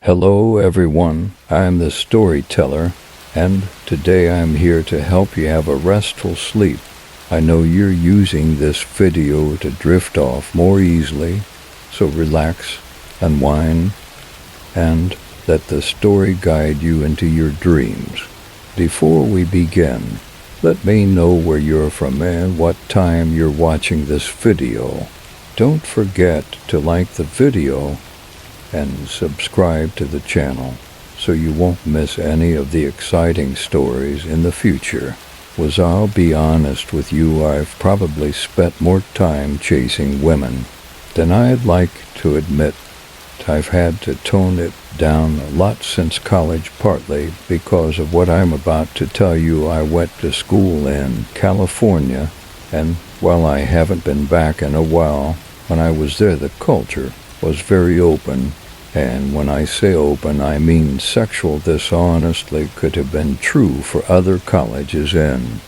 Hello everyone, I'm the storyteller, and today I'm here to help you have a restful sleep. I know you're using this video to drift off more easily, so relax, unwind, and let the story guide you into your dreams. Before we begin, let me know where you're from and what time you're watching this video. Don't forget to like the video and subscribe to the channel so you won't miss any of the exciting stories in the future. I'll be honest with you, I've probably spent more time chasing women than I'd like to admit. I've had to tone it down a lot since college, partly because of what I'm about to tell you. I went to school in California, and while I haven't been back in a while, when I was there the culture was very open. And when I say open, I mean sexual. This honestly could have been true for other colleges in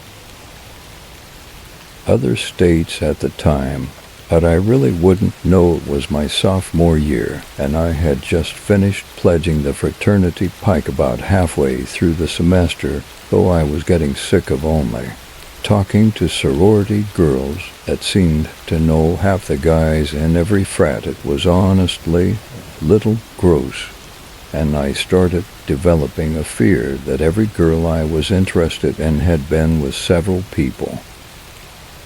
other states at the time, but I really wouldn't know. It was my sophomore year, and I had just finished pledging the fraternity pike about halfway through the semester, though I was getting sick of only talking to sorority girls that seemed to know half the guys in every frat. It was honestly little gross, and I started developing a fear that every girl I was interested in had been with several people.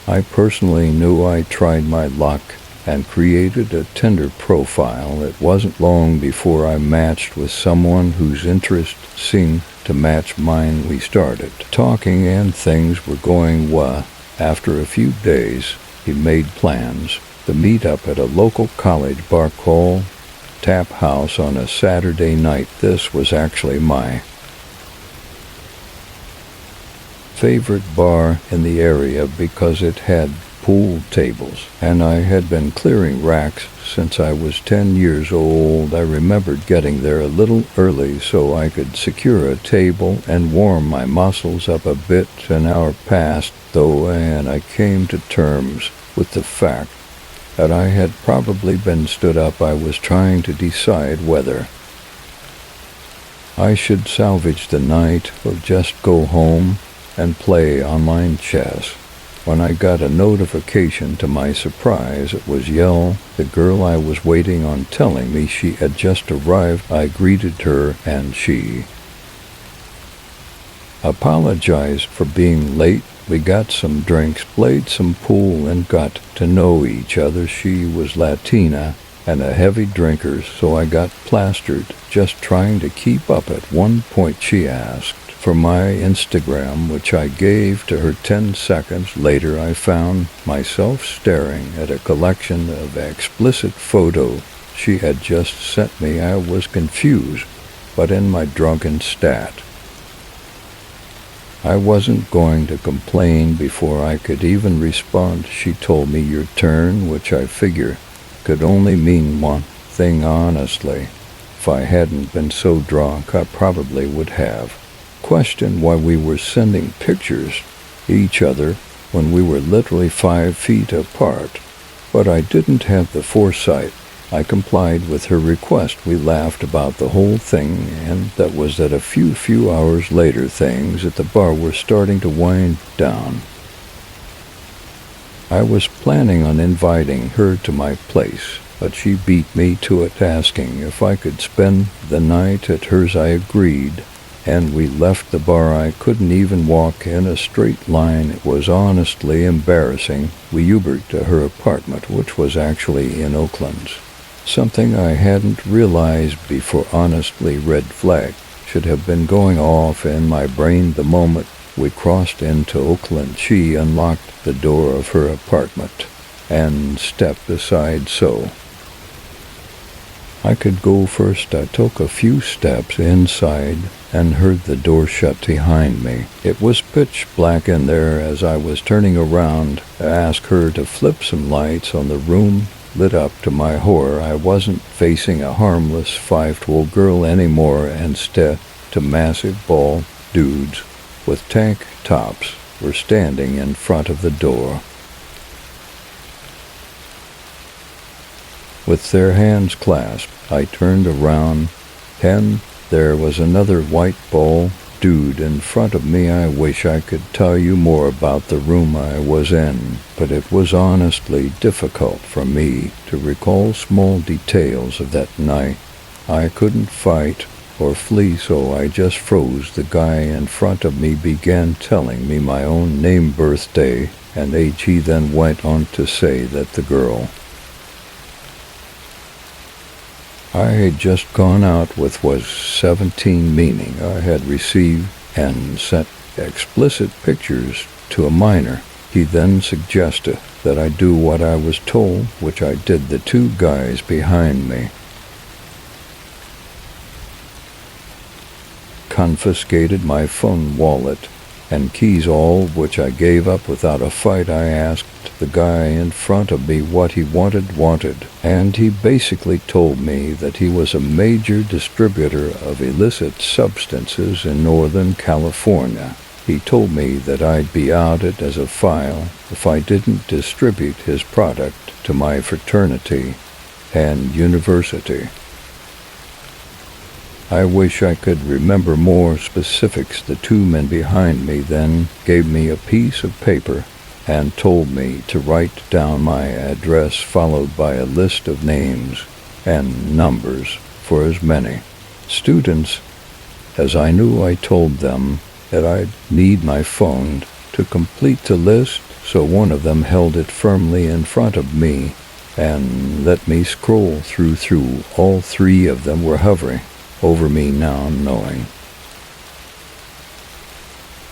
I personally knew I tried my luck and created a Tinder profile. It wasn't long before I matched with someone whose interest seemed to match mine. We started talking and things were going well. After a few days, he made plans to meet up at a local college bar called Tap House on a Saturday night. This was actually my favorite bar in the area because it had pool tables, and I had been clearing racks since I was 10 years old. I remembered getting there a little early so I could secure a table and warm my muscles up a bit. An hour passed, though, and I came to terms with the fact that I had probably been stood up. I was trying to decide whether I should salvage the night or just go home and play online chess, when I got a notification. To my surprise, it was Yell, the girl I was waiting on, telling me she had just arrived. I greeted her, and she apologized for being late. We got some drinks, played some pool, and got to know each other. She was Latina and a heavy drinker, so I got plastered just trying to keep up. At one point she asked for my Instagram, which I gave to her. 10 seconds later, I found myself staring at a collection of explicit photos she had just sent me. I was confused, but in my drunken state, I wasn't going to complain. Before I could even respond, she told me, "Your turn," which I figure could only mean one thing. Honestly, if I hadn't been so drunk, I probably would have questioned why we were sending pictures to each other when we were literally 5 feet apart. But I didn't have the foresight. I complied with her request. We laughed about the whole thing, and that was that. A few hours later, things at the bar were starting to wind down. I was planning on inviting her to my place, but she beat me to it, asking if I could spend the night at hers. I agreed, and we left the bar. I couldn't even walk in a straight line. It was honestly embarrassing. We Ubered to her apartment, which was actually in Oakland. Something I hadn't realized before. Honestly, red flag should have been going off in my brain the moment we crossed into Oakland. She unlocked the door of her apartment and stepped aside so I could go first. I took a few steps inside and heard the door shut behind me. It was pitch black in there. As I was turning around to ask her to flip some lights on the room, lit up. To my horror, I wasn't facing a harmless 5'12" girl anymore. Instead, two massive bald dudes with tank tops were standing in front of the door. With their hands clasped, I turned around And there was another white ball dude in front of me. I wish I could tell you more about the room I was in, but it was honestly difficult for me to recall small details of that night. I couldn't fight or flee, so I just froze. The guy in front of me began telling me my own name, birthday, and age. He then went on to say that the girl I had just gone out with was 17, meaning I had received and sent explicit pictures to a minor. He then suggested that I do what I was told, which I did. The two guys behind me confiscated my phone, wallet, and keys, all of which I gave up without a fight. I asked the guy in front of me what he wanted, and he basically told me that he was a major distributor of illicit substances in Northern California. He told me that I'd be outed as a file if I didn't distribute his product to my fraternity and university. I wish I could remember more specifics. The two men behind me then gave me a piece of paper and told me to write down my address, followed by a list of names and numbers for as many students as I knew. I told them that I'd need my phone to complete the list, so one of them held it firmly in front of me and let me scroll through. All three of them were hovering over me now, knowing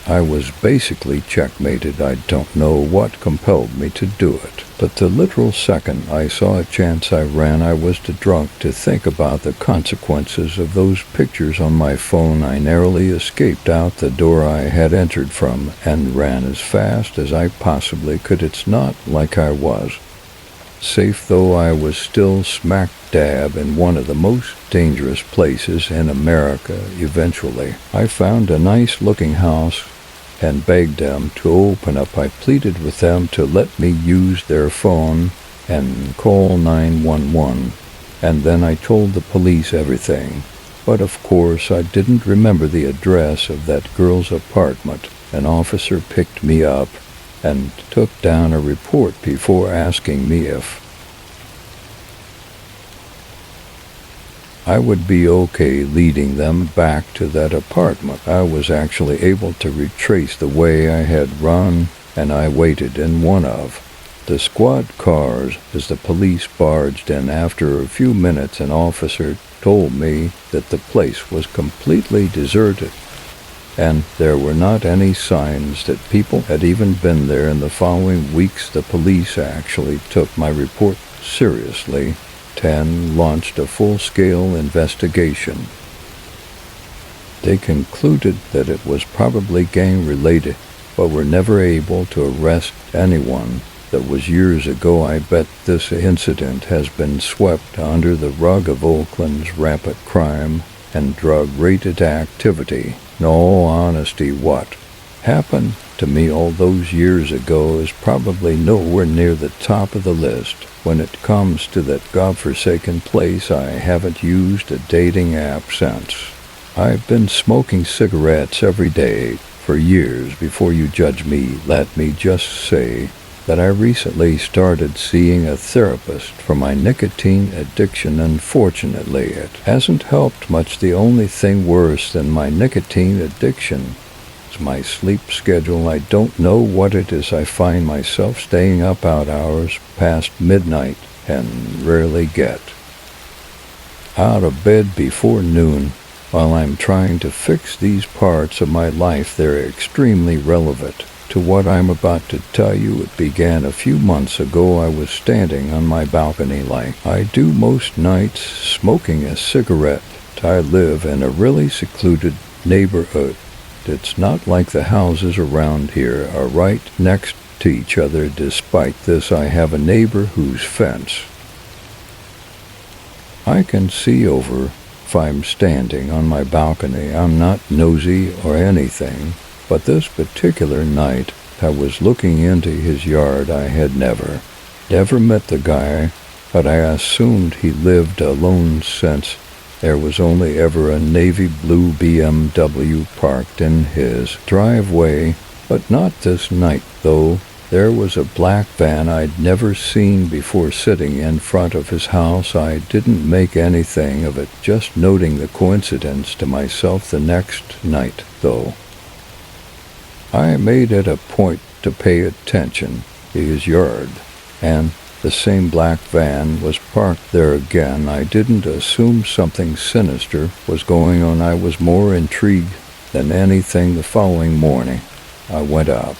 I was basically checkmated. I don't know what compelled me to do it, but the literal second I saw a chance I ran. I was too drunk to think about the consequences of those pictures on my phone. I narrowly escaped out the door I had entered from and ran as fast as I possibly could. It's not like I was safe, though. I was still smack dab in one of the most dangerous places in America. Eventually, I found a nice-looking house and begged them to open up. I pleaded with them to let me use their phone and call 911, and then I told the police everything. But of course, I didn't remember the address of that girl's apartment. An officer picked me up and took down a report before asking me if I would be okay leading them back to that apartment. I was actually able to retrace the way I had run, and I waited in one of the squad cars as the police barged in. After a few minutes, an officer told me that the place was completely deserted, and there were not any signs that people had even been there. In the following weeks, the police actually took my report seriously and launched a full-scale investigation. They concluded that it was probably gang-related, but were never able to arrest anyone. That was years ago. I bet this incident has been swept under the rug of Oakland's rampant crime and drug-related activity. In all honesty, what happened to me all those years ago is probably nowhere near the top of the list. When it comes to that godforsaken place, I haven't used a dating app since. I've been smoking cigarettes every day for years. Before you judge me, let me just say that I recently started seeing a therapist for my nicotine addiction. Unfortunately, it hasn't helped much. The only thing worse than my nicotine addiction is my sleep schedule. I don't know what it is. I find myself staying up out hours past midnight and rarely get out of bed before noon. While I'm trying to fix these parts of my life, they're extremely relevant to what I'm about to tell you. It began a few months ago. I was standing on my balcony like I do most nights, smoking a cigarette. I live in a really secluded neighborhood. It's not like the houses around here are right next to each other. Despite this, I have a neighbor whose fence I can see over if I'm standing on my balcony. I'm not nosy or anything, but this particular night I was looking into his yard. I had never met the guy, but I assumed he lived alone since There was only ever a navy blue BMW parked in his driveway, but not this night, though. There was a black van I'd never seen before sitting in front of his house. I didn't make anything of it, just noting the coincidence to myself the next night, though. I made it a point to pay attention to his yard, and the same black van was parked there again. I didn't assume something sinister was going on. I was more intrigued than anything. The following morning, I went up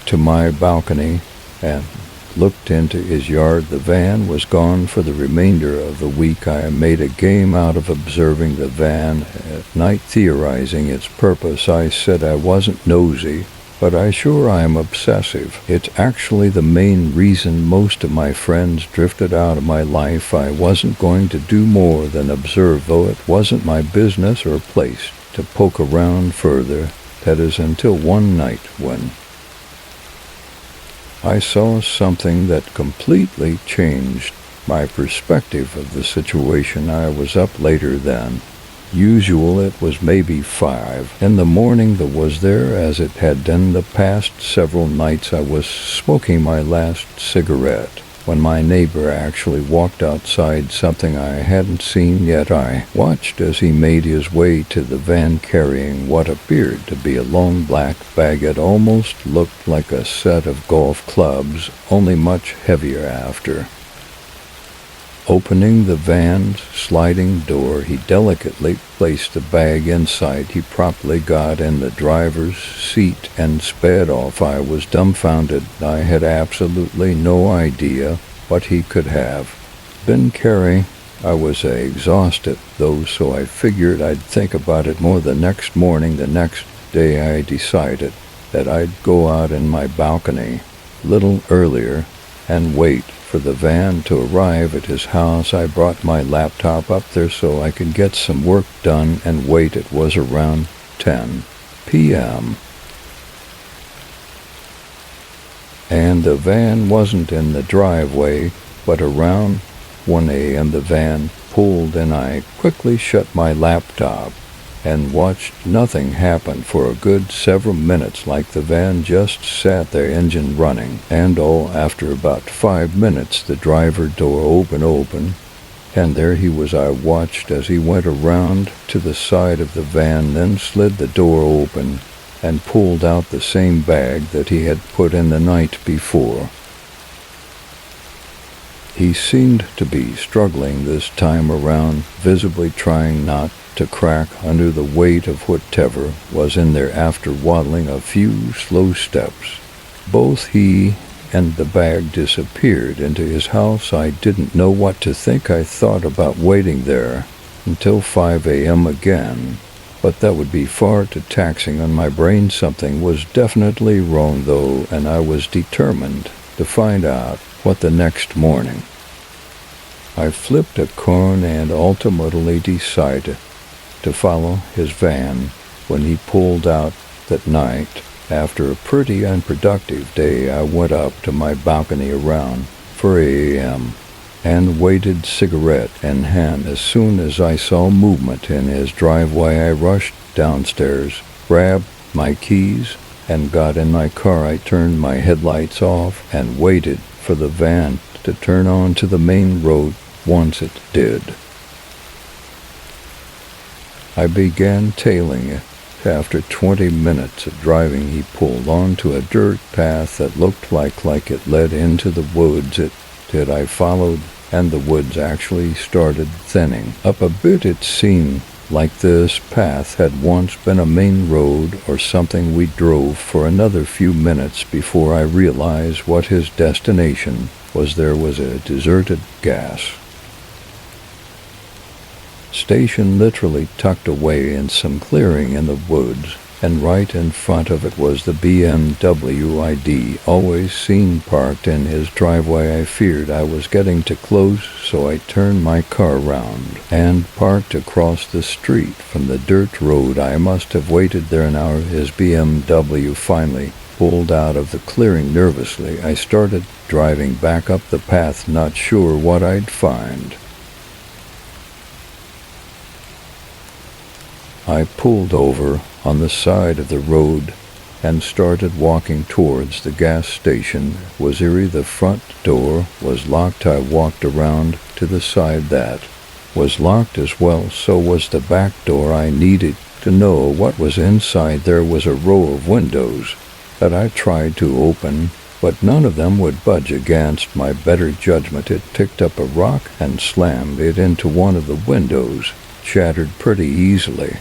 to my balcony and looked into his yard. The van was gone for the remainder of the week. I made a game out of observing the van at night, theorizing its purpose. I said I wasn't nosy, but I sure am obsessive. It's actually the main reason most of my friends drifted out of my life. I wasn't going to do more than observe, though it wasn't my business or place to poke around further. That is until one night when I saw something that completely changed my perspective of the situation. I was up later than usual. It was maybe 5 in the morning. That was there as it had been the past several nights. I was smoking my last cigarette when my neighbor actually walked outside, something I hadn't seen yet. I watched as he made his way to the van carrying what appeared to be a long black bag. It almost looked like a set of golf clubs, only much heavier. After opening the van's sliding door, he delicately placed the bag inside. He promptly got in the driver's seat and sped off. I was dumbfounded. I had absolutely no idea what he could have been carrying. I was exhausted, though, so I figured I'd think about it more the next morning. The next day I decided that I'd go out in my balcony a little earlier and wait for the van to arrive at his house. I brought my laptop up there so I could get some work done and wait. It was around 10 p.m. and the van wasn't in the driveway, but around 1 a.m. the van pulled and I quickly shut my laptop and watched nothing happen for a good several minutes, like the van just sat there, engine running. And after about 5 minutes, the driver door opened, and there he was. I watched as he went around to the side of the van, then slid the door open and pulled out the same bag that he had put in the night before. He seemed to be struggling this time around, visibly trying not to crack under the weight of whatever was in there. After waddling a few slow steps, both he and the bag disappeared into his house. I didn't know what to think. I thought about waiting there until 5 a.m. again, but that would be far too taxing on my brain. Something was definitely wrong, though, and I was determined to find out what the next morning. I flipped a coin and ultimately decided to follow his van when he pulled out that night. After a pretty unproductive day, I went up to my balcony around 4 a.m. and waited, cigarette in hand. As soon as I saw movement in his driveway, I rushed downstairs, grabbed my keys, and got in my car. I turned my headlights off and waited for the van to turn onto the main road. Once it did, I began tailing it. After 20 minutes of driving, he pulled onto a dirt path that looked like it led into the woods. It did. I followed, and the woods actually started thinning up a bit. It seemed like this path had once been a main road or something. We drove for another few minutes before I realized what his destination was. There was a deserted gas station literally tucked away in some clearing in the woods, and right in front of it was the BMW I'd always seen parked in his driveway. I feared I was getting too close, so I turned my car around and parked across the street from the dirt road. I must have waited there an hour. His BMW finally pulled out of the clearing. Nervously, I started driving back up the path, not sure what I'd find. I pulled over on the side of the road and started walking towards the gas station. Was eerie. The front door was locked. I walked around to the side that was locked as well. So was the back door. I needed to know what was inside. There was a row of windows that I tried to open, but none of them would budge against my better judgment. It picked up a rock and slammed it into one of the windows, shattered pretty easily.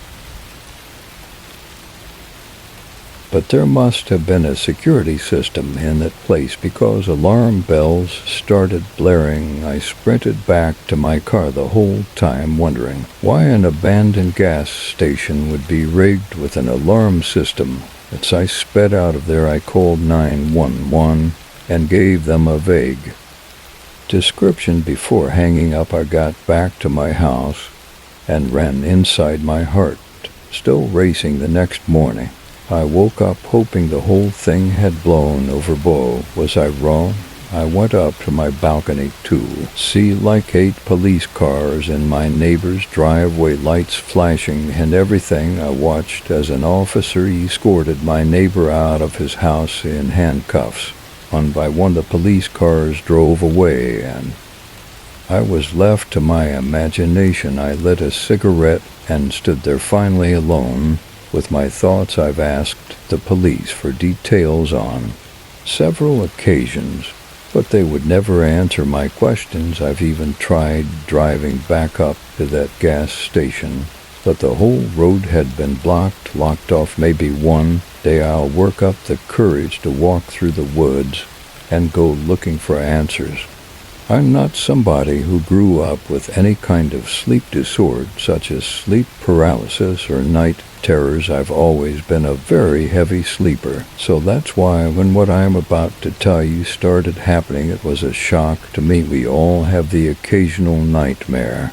But there must have been a security system in that place because alarm bells started blaring. I sprinted back to my car, the whole time wondering why an abandoned gas station would be rigged with an alarm system. As I sped out of there, I called 911 and gave them a vague description. Before hanging up, I got back to my house and ran inside, my heart still racing. The next morning, I woke up hoping the whole thing had blown overboard. Was I wrong? I went up to my balcony to see like 8 police cars in my neighbor's driveway, lights flashing and everything. I watched as an officer escorted my neighbor out of his house in handcuffs. One by one the police cars drove away and I was left to my imagination. I lit a cigarette and stood there finally alone with my thoughts. I've asked the police for details on several occasions, but they would never answer my questions. I've even tried driving back up to that gas station, but the whole road had been blocked, locked off. Maybe one day I'll work up the courage to walk through the woods and go looking for answers. I'm not somebody who grew up with any kind of sleep disorder, such as sleep paralysis or night terrors. I've always been a very heavy sleeper, so that's why when what I'm about to tell you started happening, it was a shock to me. We all have the occasional nightmare.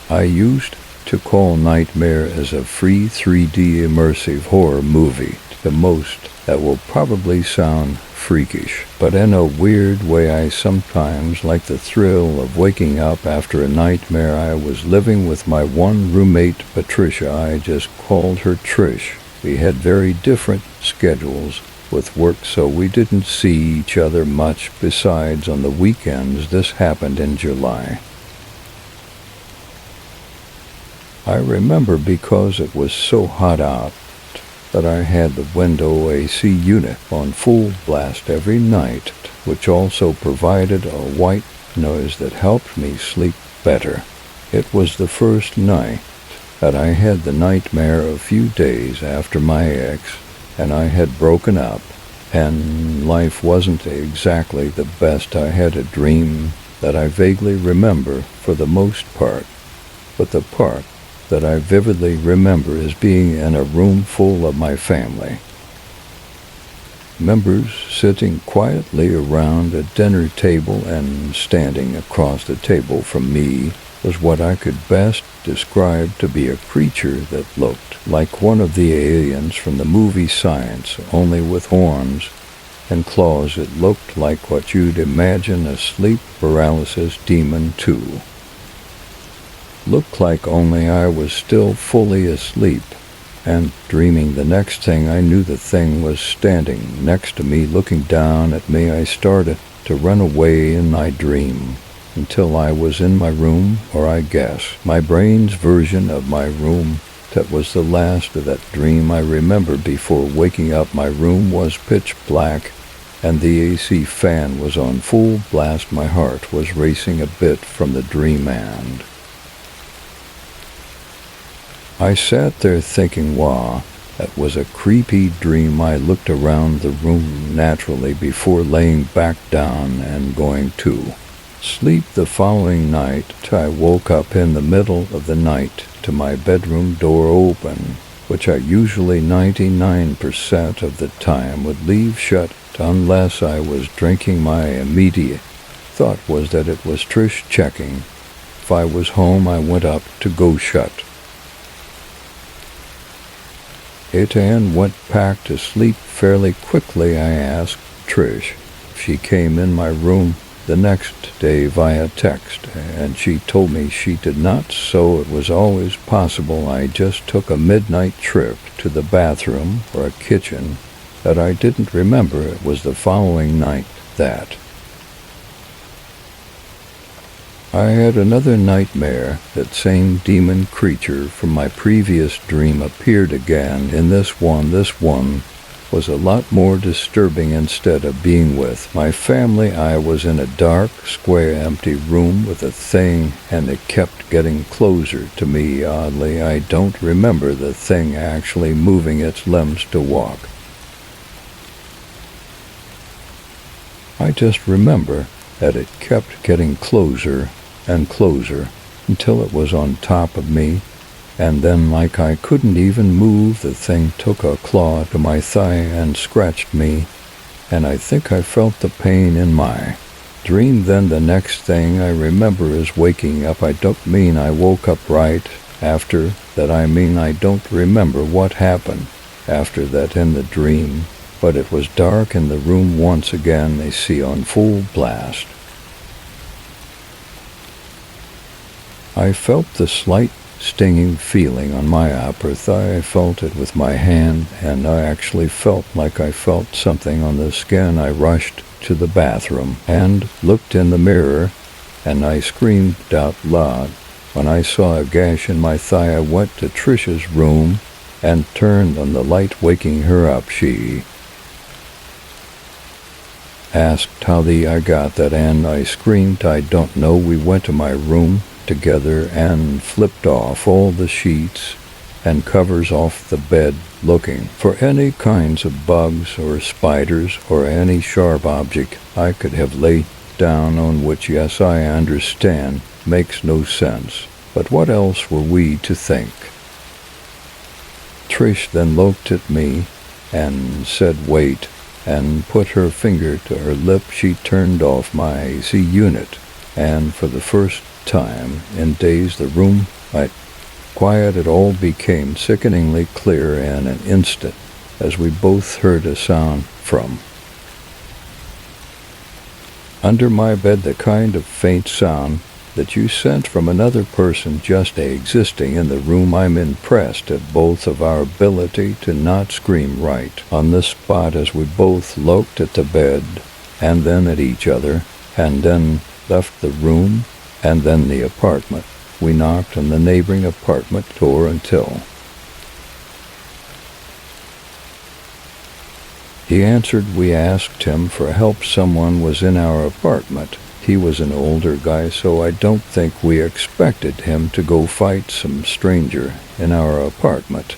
I used to call Nightmare as a free 3D immersive horror movie. The most that will probably sound freakish, but in a weird way I sometimes like the thrill of waking up after a nightmare. I was living with my one roommate, Patricia. I just called her Trish. We had very different schedules with work, so we didn't see each other much besides on the weekends. This happened in July. I remember because it was so hot out that I had the window AC unit on full blast every night, which also provided a white noise that helped me sleep better. It was the first night that I had the nightmare a few days after my ex and I had broken up, and life wasn't exactly the best. I had a dream that I vaguely remember for the most part, but the part that I vividly remember is being in a room full of my family members sitting quietly around a dinner table, and standing across the table from me was what I could best describe to be a creature that looked like one of the aliens from the movie Science, only with horns and claws. It looked like what you'd imagine a sleep paralysis demon too. Looked like, only I was still fully asleep and dreaming. The next thing I knew, the thing was standing next to me, looking down at me. I started to run away in my dream until I was in my room, or I guess my brain's version of my room. That was the last of that dream I remember before waking up. My room was pitch black and the AC fan was on full blast. My heart was racing a bit from the dream, and I sat there thinking, wow, that was a creepy dream. I looked around the room naturally before laying back down and going to sleep. The following night, I woke up in the middle of the night to my bedroom door open, which I usually 99% of the time would leave shut unless I was drinking. My immediate thought was that it was Trish checking if I was home. I went up to go shut it and went back to sleep fairly quickly. I asked Trish if she came in my room the next day via text, and she told me she did not, so it was always possible I just took a midnight trip to the bathroom or a kitchen, that I didn't remember it was the following night that I had another nightmare. That same demon creature from my previous dream appeared again in this one. This one was a lot more disturbing. Instead of being with my family, I was in a dark, square, empty room with a thing, and it kept getting closer to me. Oddly, I don't remember the thing actually moving its limbs to walk. I just remember that it kept getting closer and closer until it was on top of me, and then, like I couldn't even move, the thing took a claw to my thigh and scratched me, and I think I felt the pain in my dream. Then the next thing I remember is waking up. I don't mean I woke up right after that. I mean I don't remember what happened after that in the dream, but it was dark in the room once again, they see on full blast. I felt the slight stinging feeling on my upper thigh. I felt it with my hand, and I actually felt like I felt something on the skin. I rushed to the bathroom and looked in the mirror, and I screamed out loud. When I saw a gash in my thigh, I went to Trisha's room and turned on the light, waking her up. She asked how I got that, and I screamed, I don't know. We went to my room together and flipped off all the sheets and covers off the bed, looking for any kinds of bugs or spiders or any sharp object I could have laid down on, which, yes, I understand, makes no sense. But what else were we to think? Trish then looked at me and said, wait, and put her finger to her lip. She turned off my AC unit, and for the first time in days the room light quiet. It all became sickeningly clear in an instant as we both heard a sound from under my bed, the kind of faint sound that you sense from another person just existing in the room. I'm impressed at both of our ability to not scream right on the spot as we both looked at the bed and then at each other, and then left the room and then the apartment. We knocked on the neighboring apartment door until he answered. We asked him for help. Someone was in our apartment. He was an older guy, so I don't think we expected him to go fight some stranger in our apartment.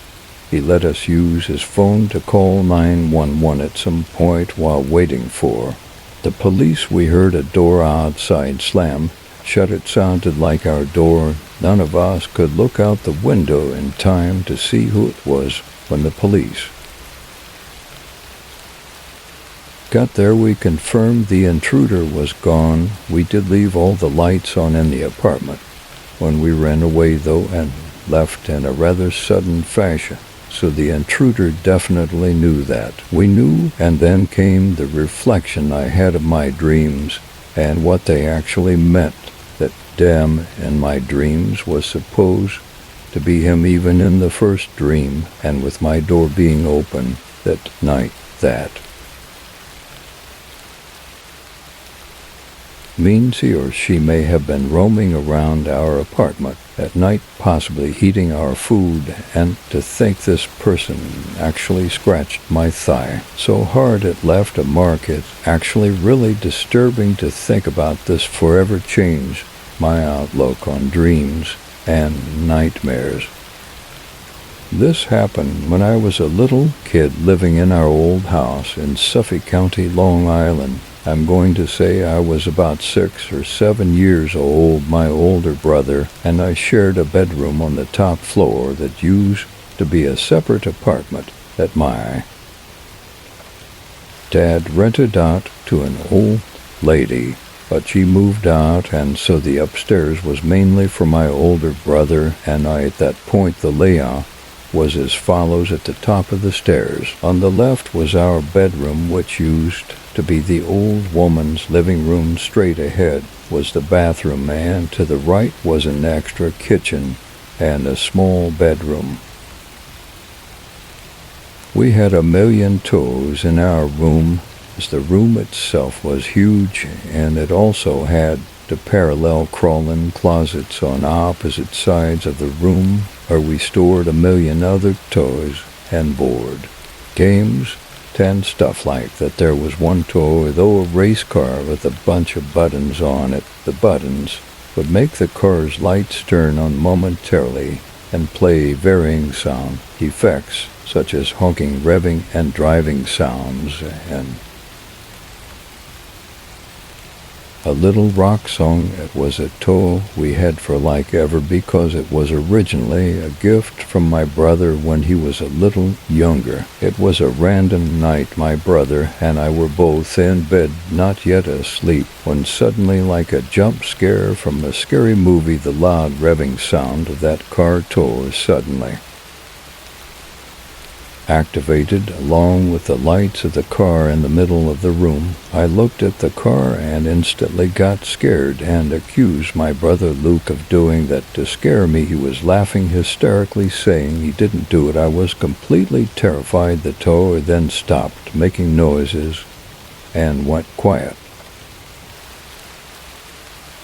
He let us use his phone to call 911 at some point while waiting for the police. We heard a door outside slam shut. It sounded like our door. None of us could look out the window in time to see who it was. When the police got there, we confirmed the intruder was gone. We did leave all the lights on in the apartment when we ran away, though, and left in a rather sudden fashion. So the intruder definitely knew that. We knew, and then came the reflection I had of my dreams and what they actually meant. That Dem in my dreams was supposed to be him even in the first dream, and with my door being open that night, that means he or she may have been roaming around our apartment at night, possibly eating our food, and to think this person actually scratched my thigh so hard it left a mark. It's actually really disturbing to think about. This forever changed my outlook on dreams and nightmares. This happened when I was a little kid living in our old house in Suffolk County, Long Island. I'm going to say I was about 6 or 7 years old. My older brother and I shared a bedroom on the top floor that used to be a separate apartment that my dad rented out to an old lady, but she moved out, and so the upstairs was mainly for my older brother and I. At that point, the layout was as follows at the top of the stairs. On the left was our bedroom, which used to be the old woman's living room. Straight ahead was the bathroom, and to the right was an extra kitchen and a small bedroom. We had a million toys in our room, as the room itself was huge, and it also had the parallel crawl-in closets on opposite sides of the room, where we stored a million other toys and board games and stuff like that. There was one toy, though, a race car with a bunch of buttons on it. The buttons would make the car's lights turn on momentarily and play varying sound effects, such as honking, revving, and driving sounds, and a little rock song. It was a toy we had for like ever, because it was originally a gift from my brother when he was a little younger. It was a random night. My brother and I were both in bed, not yet asleep, when suddenly, like a jump scare from a scary movie, the loud revving sound of that car toy suddenly activated, along with the lights of the car in the middle of the room. I looked at the car and instantly got scared and accused my brother Luke of doing that to scare me. He was laughing hysterically, saying he didn't do it. I was completely terrified. The toy then stopped making noises and went quiet.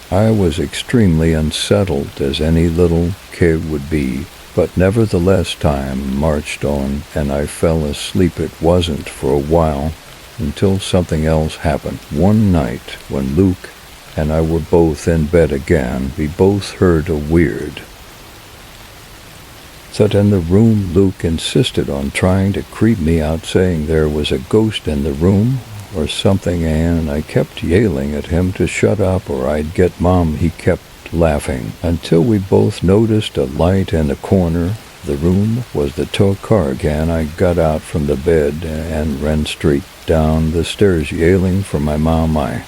I was extremely unsettled, as any little kid would be, but nevertheless time marched on, and I fell asleep. It wasn't for a while until something else happened. One night, when Luke and I were both in bed again, we both heard a weird thud in the room. Luke insisted on trying to creep me out, saying there was a ghost in the room or something, and I kept yelling at him to shut up or I'd get Mom. He kept laughing until we both noticed a light in the corner. The room was the tow car again. I got out from the bed and ran straight down the stairs, yelling for my mom. I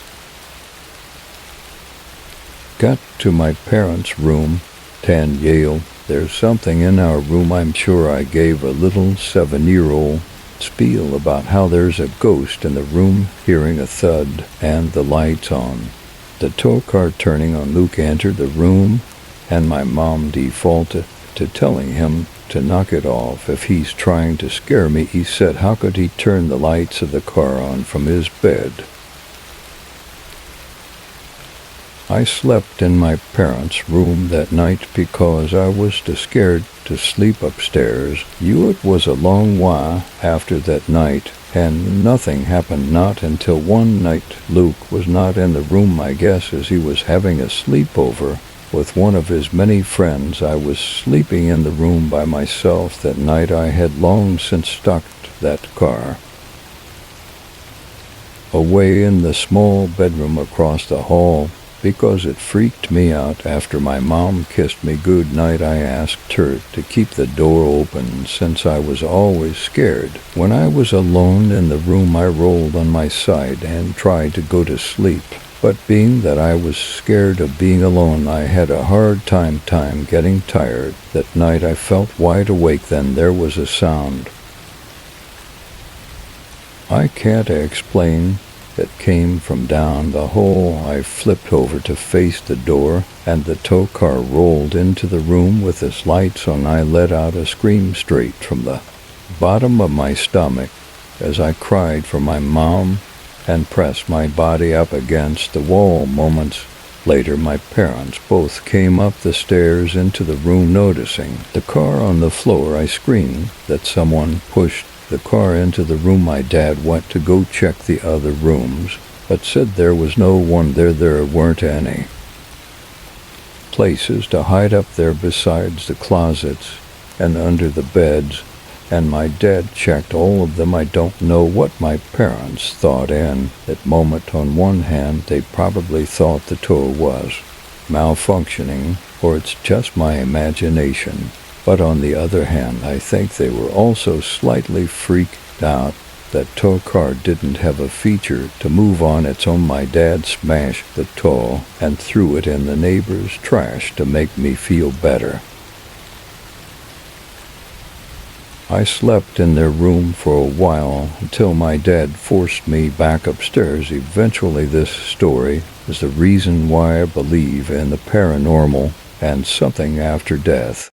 got to my parents' room and yelled, "There's something in our room." I'm sure I gave a little 7-year-old spiel about how there's a ghost in the room, hearing a thud and the lights on. The tow car turning on. Luke entered the room, and my mom defaulted to telling him to knock it off if he's trying to scare me. He said, how could he turn the lights of the car on from his bed? I slept in my parents' room that night because I was too scared to sleep upstairs. It was a long while after that night, and nothing happened, not until one night. Luke was not in the room, I guess, as he was having a sleepover with one of his many friends. I was sleeping in the room by myself that night. I had long since stocked that car away in the small bedroom across the hall, because it freaked me out. After my mom kissed me good night, I asked her to keep the door open, since I was always scared. When I was alone in the room, I rolled on my side and tried to go to sleep. But being that I was scared of being alone, I had a hard time getting tired. That night I felt wide awake. Then there was a sound I can't explain. It came from down the hall. I flipped over to face the door, and the tow car rolled into the room with its lights on. I let out a scream straight from the bottom of my stomach as I cried for my mom and pressed my body up against the wall. Moments later, my parents both came up the stairs into the room. Noticing the car on the floor, I screamed that someone pushed the car into the room. My dad went to go check the other rooms, but said there was no one there. There weren't any places to hide up there besides the closets and under the beds, and my dad checked all of them. I don't know what my parents thought in that moment. On one hand, they probably thought the tow was malfunctioning, or it's just my imagination. But on the other hand, I think they were also slightly freaked out that tow car didn't have a feature to move on its own. My dad smashed the tow and threw it in the neighbor's trash to make me feel better. I slept in their room for a while until my dad forced me back upstairs. Eventually, this story is the reason why I believe in the paranormal and something after death.